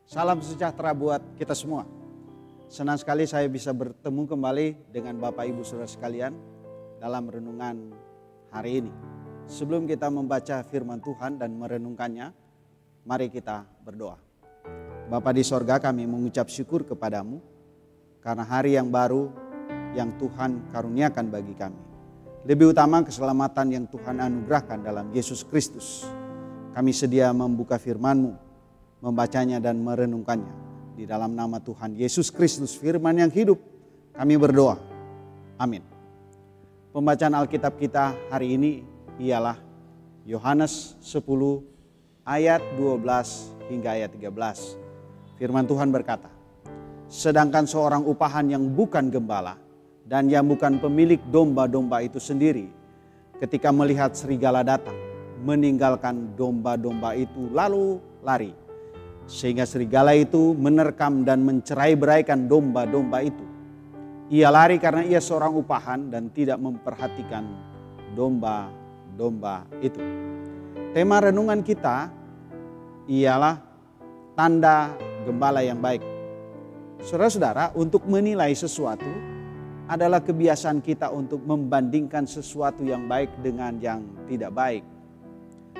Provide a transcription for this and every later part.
Salam sejahtera buat kita semua. Senang sekali saya bisa bertemu kembali dengan Bapak Ibu Saudara sekalian dalam renungan hari ini. Sebelum kita membaca firman Tuhan dan merenungkannya, mari kita berdoa. Bapa di sorga, kami mengucap syukur kepadamu karena hari yang baru yang Tuhan karuniakan bagi kami. Lebih utama keselamatan yang Tuhan anugerahkan dalam Yesus Kristus. Kami sedia membuka firman-Mu, membacanya dan merenungkannya. Di dalam nama Tuhan Yesus Kristus, firman yang hidup, kami berdoa. Amin. Pembacaan Alkitab kita hari ini ialah Yohanes 10 ayat 12 hingga ayat 13. Firman Tuhan berkata, sedangkan seorang upahan yang bukan gembala dan yang bukan pemilik domba-domba itu sendiri, ketika melihat serigala datang, meninggalkan domba-domba itu lalu lari. Sehingga serigala itu menerkam dan mencerai-beraikan domba-domba itu. Ia lari karena ia seorang upahan dan tidak memperhatikan domba-domba itu. Tema renungan kita ialah tanda gembala yang baik. Saudara-saudara, untuk menilai sesuatu adalah kebiasaan kita untuk membandingkan sesuatu yang baik dengan yang tidak baik.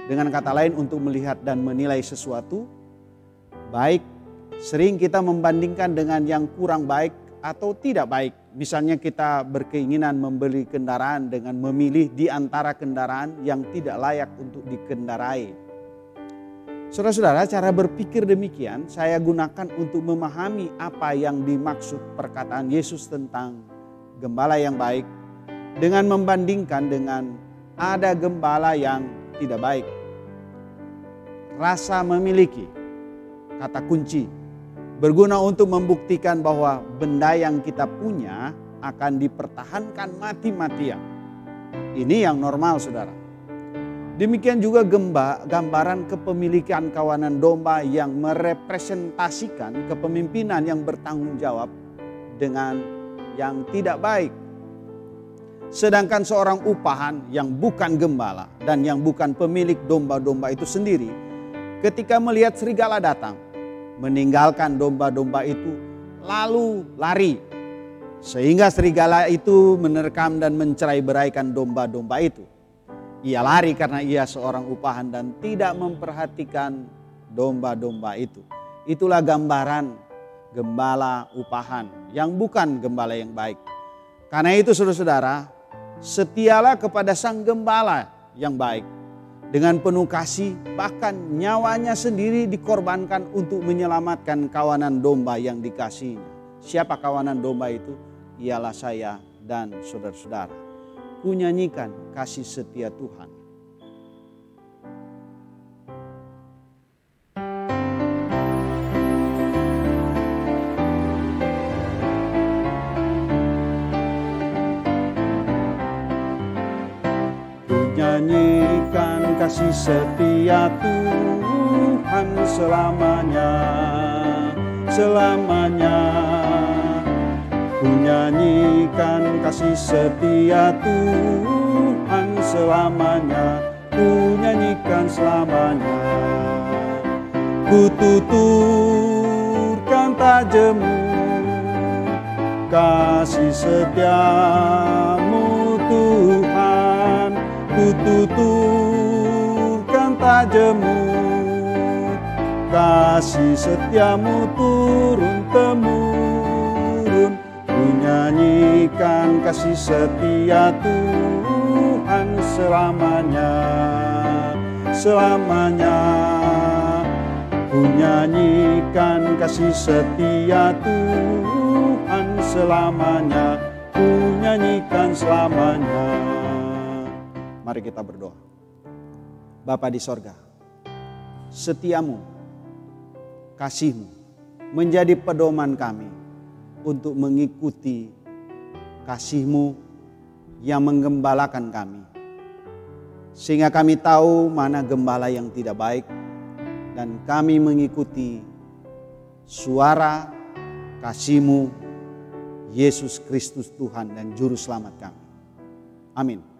Dengan kata lain, untuk melihat dan menilai sesuatu baik, sering kita membandingkan dengan yang kurang baik atau tidak baik. Misalnya kita berkeinginan membeli kendaraan dengan memilih di antara kendaraan yang tidak layak untuk dikendarai. Saudara-saudara, cara berpikir demikian saya gunakan untuk memahami apa yang dimaksud perkataan Yesus tentang gembala yang baik dengan membandingkan dengan ada gembala yang tidak baik. Rasa memiliki, kata kunci, berguna untuk membuktikan bahwa benda yang kita punya akan dipertahankan mati-matian. Ini yang normal, saudara. Demikian juga gambaran kepemilikan kawanan domba yang merepresentasikan kepemimpinan yang bertanggung jawab dengan yang tidak baik. Sedangkan seorang upahan yang bukan gembala dan yang bukan pemilik domba-domba itu sendiri, ketika melihat serigala datang, meninggalkan domba-domba itu lalu lari. Sehingga serigala itu menerkam dan mencerai-beraikan domba-domba itu. Ia lari karena ia seorang upahan dan tidak memperhatikan domba-domba itu. Itulah gambaran gembala upahan yang bukan gembala yang baik. Karena itu saudara-saudara, setialah kepada sang gembala yang baik. Dengan penuh kasih, bahkan nyawanya sendiri dikorbankan untuk menyelamatkan kawanan domba yang dikasihinya. Siapa kawanan domba itu? Ialah saya dan saudara-saudara. Kunyanyikan kasih setia Tuhan. Nyanyikan kasih setia Tuhan selamanya, selamanya. Ku nyanyikan kasih setia Tuhan selamanya, ku nyanyikan selamanya. Ku tuturkan tajammu, kasih setiamu Tuhan. Ku tuturkan tajammu, kasih setiamu turun-temurun. Ku nyanyikan kasih setia Tuhan selamanya, selamanya. Ku nyanyikan kasih setia Tuhan selamanya, ku nyanyikan selamanya. Mari kita berdoa. Bapa di sorga, setiamu, kasihmu menjadi pedoman kami untuk mengikuti kasihmu yang menggembalakan kami. Sehingga kami tahu mana gembala yang tidak baik dan kami mengikuti suara kasihmu, Yesus Kristus Tuhan dan Juru Selamat kami. Amin.